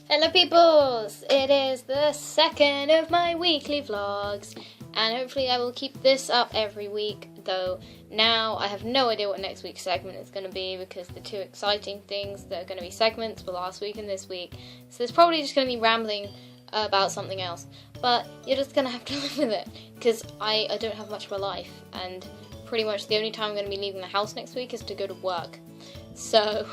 Hello peoples! It is the second of my weekly vlogs, and hopefully I will keep this up every week, though now I have no idea what next week's segment is going to be because the two exciting things that are going to be segments were last week and this week, so it's probably just going to be rambling about something else, but you're just going to have to live with it, because I don't have much of a life, and pretty much the only time I'm going to be leaving the house next week is to go to work, so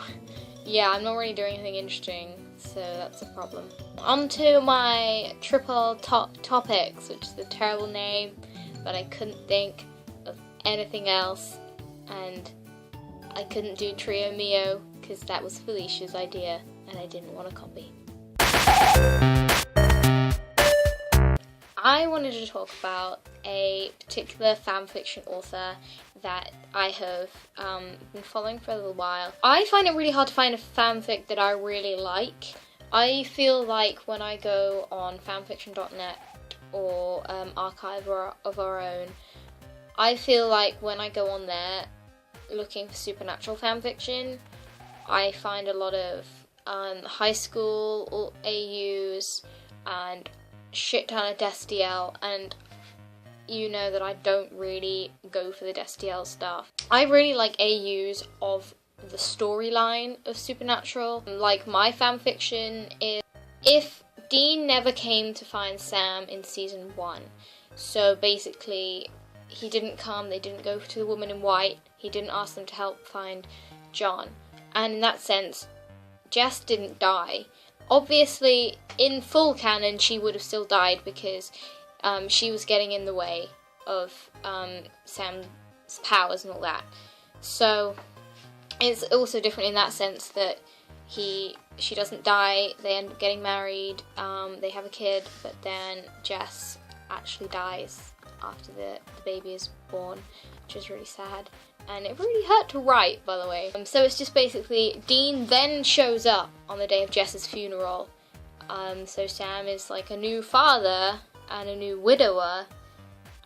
yeah, I'm not really doing anything interesting. So that's a problem. On to my triple topics, which is a terrible name, but I couldn't think of anything else, and I couldn't do Trio Mio because that was Felicia's idea and I didn't want to copy. I wanted to talk about a particular fanfiction author that I have been following for a little while. I find it really hard to find a fanfic that I really like. I feel like when I go on fanfiction.net or Archive of Our Own, I feel like when I go on there looking for supernatural fanfiction, I find a lot of high school AUs and shit ton of Destiel, and you know that I don't really go for the Destiel stuff. I really like AUs of the storyline of Supernatural. Like, my fanfiction is if Dean never came to find Sam in season 1. So basically, he didn't come, they didn't go to the woman in white, he didn't ask them to help find John. And in that sense, Jess didn't die. Obviously, in full canon, she would have still died because she was getting in the way of Sam's powers and all that. So it's also different in that sense that she doesn't die, they end up getting married, they have a kid, but then Jess actually dies after the baby is born, which is really sad. And it really hurt to write, by the way. So it's just basically, Dean then shows up on the day of Jess's funeral. So Sam is like a new father and a new widower,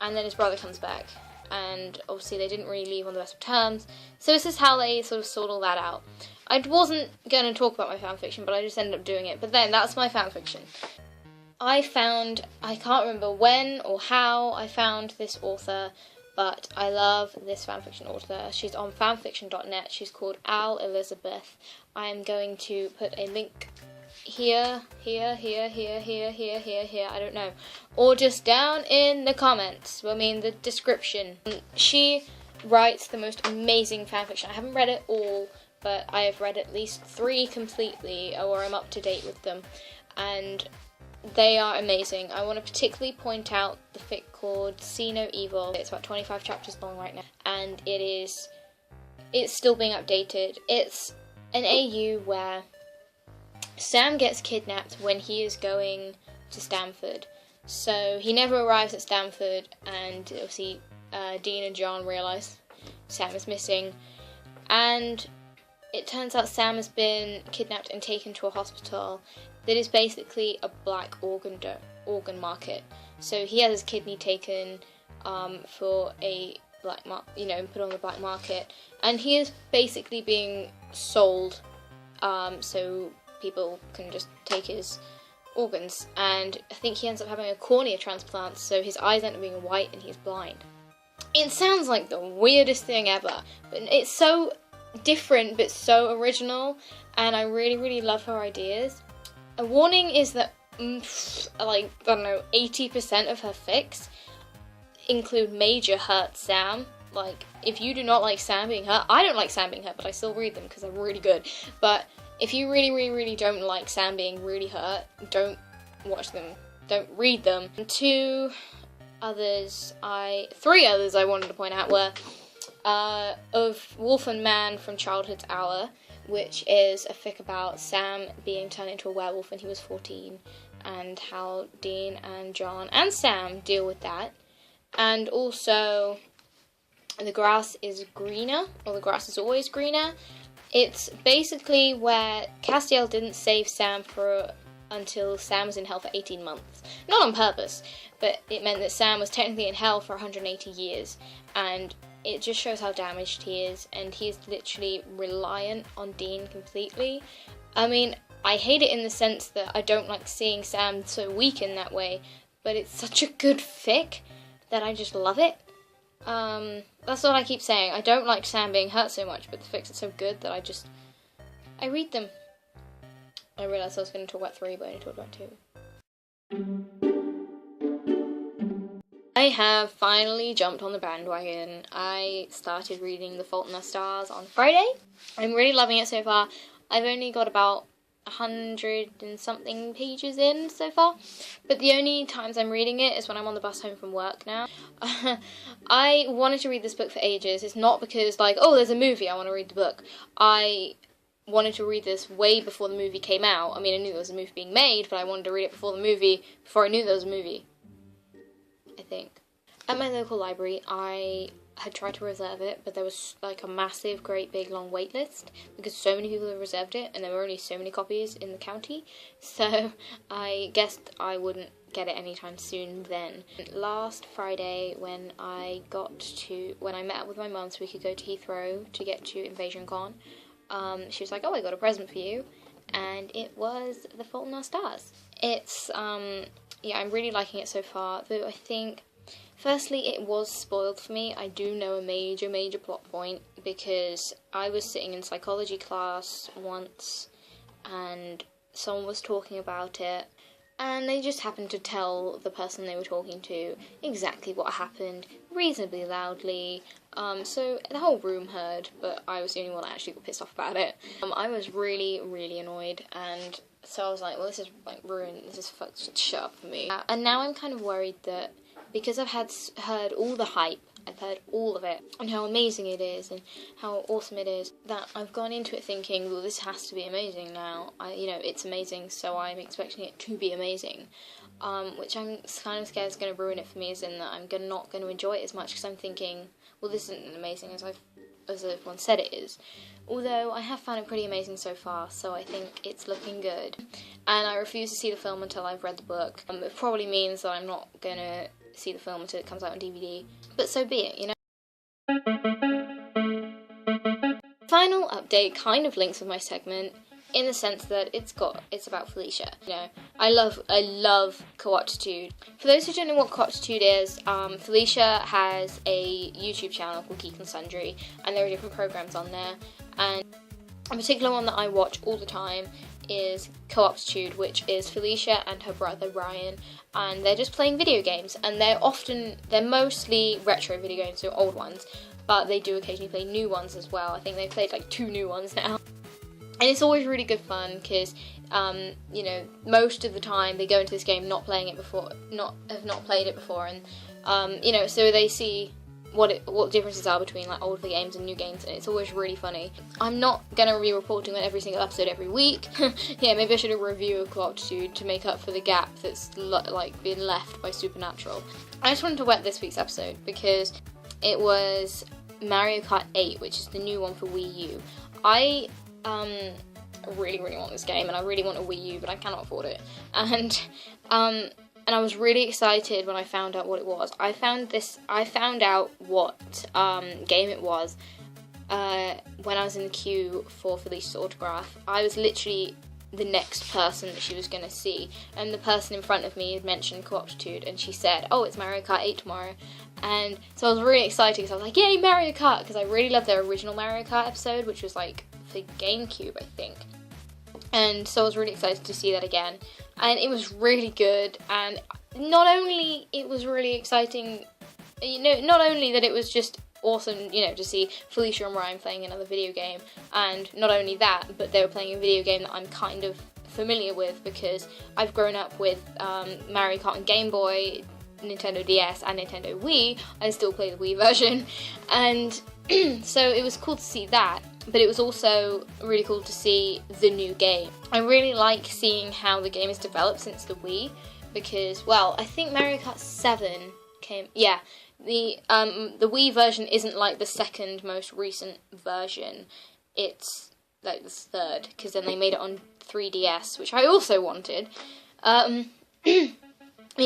and then his brother comes back. And obviously they didn't really leave on the best of terms. So this is how they sort of sort all that out. I wasn't going to talk about my fanfiction, but I just ended up doing it. But then, that's my fanfiction. I can't remember when or how I found this author, but I love this fanfiction author. She's on fanfiction.net. She's called Al Elizabeth. I am going to put a link here, I don't know. Or just down in the comments, the description. She writes the most amazing fanfiction. I haven't read it all, but I have read at least 3 completely, or I'm up to date with them. And they are amazing. I want to particularly point out the fic called See No Evil. It's about 25 chapters long right now, and it's still being updated. It's an AU where Sam gets kidnapped when he is going to Stanford. So he never arrives at Stanford, and obviously Dean and John realise Sam is missing. And it turns out Sam has been kidnapped and taken to a hospital that is basically a black organ market. So he has his kidney taken for a black put on the black market, and he is basically being sold so people can just take his organs. And I think he ends up having a cornea transplant, so his eyes end up being white and he's blind. It sounds like the weirdest thing ever, but it's so different but so original, and I really, really love her ideas. A warning is that, 80% of her fics include major hurt Sam. Like, if you do not like Sam being hurt, I don't like Sam being hurt, but I still read them because they're really good. But if you really, really, really don't like Sam being really hurt, don't watch them. Don't read them. 3 others I wanted to point out were of Wolf and Man from Childhood's Hour, which is a fic about Sam being turned into a werewolf when he was 14, and how Dean and John and Sam deal with that. And also, The Grass is Greener, or The Grass is Always Greener. It's basically where Castiel didn't save Sam until Sam was in hell for 18 months. Not on purpose, but it meant that Sam was technically in hell for 180 years, and it just shows how damaged he is, and he's literally reliant on Dean completely. I mean, I hate it in the sense that I don't like seeing Sam so weak in that way, but it's such a good fic that I just love it. That's what I keep saying. I don't like Sam being hurt so much, but the fics are so good that I read them. I realised I was going to talk about 3, but I only talked about 2. I have finally jumped on the bandwagon. I started reading The Fault in Our Stars on Friday. I'm really loving it so far. I've only got about 100 and something pages in so far, but the only times I'm reading it is when I'm on the bus home from work now. I wanted to read this book for ages. It's not because, like, oh, there's a movie, I want to read the book. I wanted to read this way before the movie came out. I mean, I knew there was a movie being made, but I wanted to read it before the movie, before I knew there was a movie, I think. At my local library, I had tried to reserve it, but there was like a massive, great, big, long wait list because so many people had reserved it, and there were only so many copies in the county, so I guessed I wouldn't get it anytime soon then. Last Friday, when I met up with my mum so we could go to Heathrow to get to Invasion Con, she was like, oh, I got a present for you, and it was The Fault in Our Stars. It's, yeah, I'm really liking it so far, though I think, firstly, it was spoiled for me. I do know a major plot point, because I was sitting in psychology class once, and someone was talking about it, and they just happened to tell the person they were talking to exactly what happened, reasonably loudly, so the whole room heard, but I was the only one that actually got pissed off about it. I was really annoyed, and so I was like, well, this is like ruined, this is fucked, shut up for me. And now I'm kind of worried that, because I've heard all the hype, I've heard all of it, and how amazing it is, and how awesome it is, that I've gone into it thinking, well, this has to be amazing now. It's amazing, so I'm expecting it to be amazing. Which I'm kind of scared is going to ruin it for me, as in that I'm not going to enjoy it as much, because I'm thinking, well, this isn't amazing as everyone said it is. Although I have found it pretty amazing so far, so I think it's looking good. And I refuse to see the film until I've read the book. It probably means that I'm not going to see the film until it comes out on DVD, but so be it, you know. Final update kind of links with my segment, in the sense that it's about Felicia. I love Co-Optitude. For those who don't know what Co-Optitude is, Felicia has a YouTube channel called Geek and Sundry, and there are different programs on there, and a particular one that I watch all the time is Co-Optitude, which is Felicia and her brother Ryan, and they're just playing video games, and they're mostly retro video games, so old ones, but they do occasionally play new ones as well. I think they've played like 2 new ones now. And it's always really good fun, because, most of the time they go into this game not playing it before, have not played it before, and, so they see what differences are between like older games and new games, and it's always really funny. I'm not gonna be reporting on every single episode every week. Yeah, maybe I should review a Co-Optitude to make up for the gap that's been left by Supernatural. I just wanted to wet this week's episode because it was Mario Kart 8, which is the new one for Wii U. I really want this game, and I really want a Wii U, but I cannot afford it. And I was really excited when I found out what it was. I found out what game it was when I was in the queue for Felicia's autograph. I was literally the next person that she was going to see, and the person in front of me had mentioned Co-Optitude, and she said, oh, it's Mario Kart 8 tomorrow. And so I was really excited, because I was like, yay, Mario Kart, because I really loved their original Mario Kart episode, which was like for GameCube, I think. And so I was really excited to see that again, and it was really good. And not only it was really exciting, not only that it was just awesome, to see Felicia and Ryan playing another video game, and not only that, but they were playing a video game that I'm kind of familiar with, because I've grown up with Mario Kart on Game Boy, Nintendo DS, and Nintendo Wii. I still play the Wii version, and so it was cool to see that. But it was also really cool to see the new game. I really like seeing how the game has developed since the Wii, because, well, I think Mario Kart 7 came, yeah, the Wii version isn't like the second most recent version, it's like the third, because then they made it on 3DS, which I also wanted. Yeah,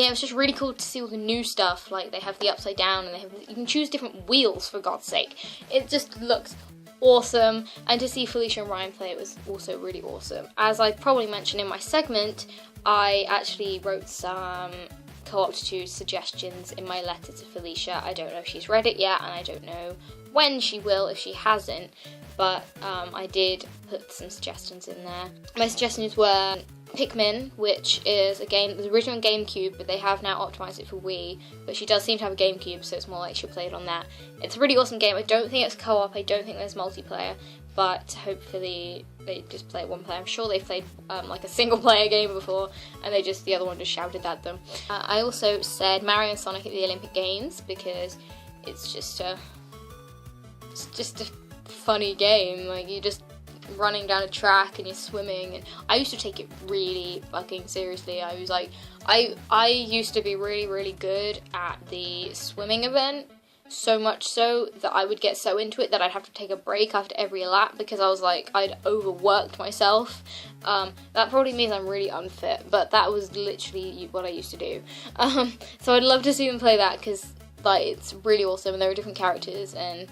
it was just really cool to see all the new stuff, like they have the upside down, and you can choose different wheels, for God's sake. It just looks awesome, and to see Felicia and Ryan play it was also really awesome. As I probably mentioned in my segment, I actually wrote some Co-Optitude suggestions in my letter to Felicia. I don't know if she's read it yet, and I don't know when she will if she hasn't, but I did put some suggestions in there. My suggestions were Pikmin, which is a game that was originally on GameCube, but they have now optimised it for Wii, but she does seem to have a GameCube, so it's more like she'll play it on that. It's a really awesome game. I don't think it's co-op, I don't think there's multiplayer, but hopefully they just play it one player. I'm sure they've played like a single player game before, and the other one just shouted at them. I also said Mario and Sonic at the Olympic Games, because it's just a funny game. Like, you just running down a track and you're swimming, and I used to take it really fucking seriously. I was like, I used to be really good at the swimming event, so much so that I would get so into it that I'd have to take a break after every lap because I was like, I'd overworked myself. That probably means I'm really unfit, but that was literally what I used to do. So I'd love to see them play that, because like, it's really awesome, and there are different characters, and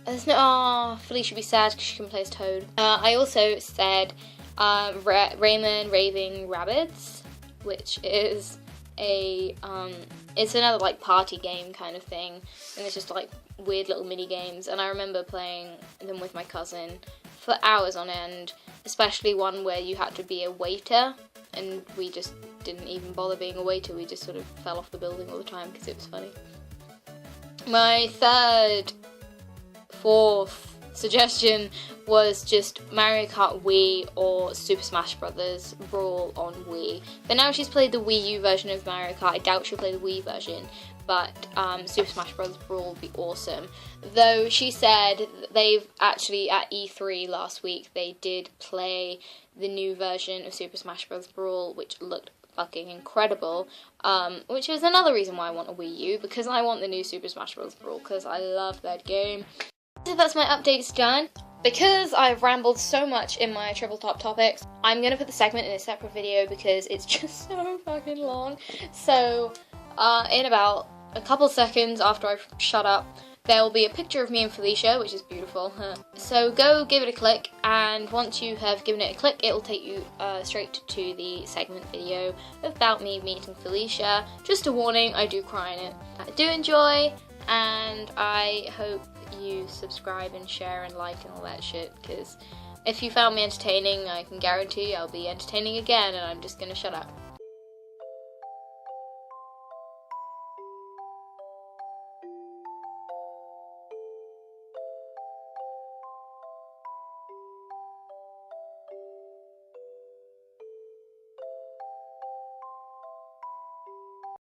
there's no, Felicia would be sad because she can play as Toad. I also said Rayman Raving Rabbids, which is it's another like party game kind of thing, and it's just like weird little mini games, and I remember playing them with my cousin for hours on end, especially one where you had to be a waiter, and we just didn't even bother being a waiter, we just sort of fell off the building all the time because it was funny. My fourth suggestion was just Mario Kart Wii or Super Smash Bros. Brawl on Wii. But now she's played the Wii U version of Mario Kart, I doubt she'll play the Wii version, but Super Smash Bros. Brawl would be awesome. Though she said they've actually, at E3 last week, they did play the new version of Super Smash Bros. Brawl, which looked fucking incredible, which is another reason why I want a Wii U, because I want the new Super Smash Bros. Brawl, because I love that game. So that's my updates done. Because I've rambled so much in my triple top topics, I'm going to put the segment in a separate video because it's just so fucking long. So, in about a couple seconds after I've shut up, there will be a picture of me and Felicia, which is beautiful. So go give it a click, and once you have given it a click, it will take you straight to the segment video about me meeting Felicia. Just a warning, I do cry in it. Do enjoy, and I hope you subscribe and share and like and all that shit, because if you found me entertaining, I can guarantee I'll be entertaining again, and I'm just gonna shut up.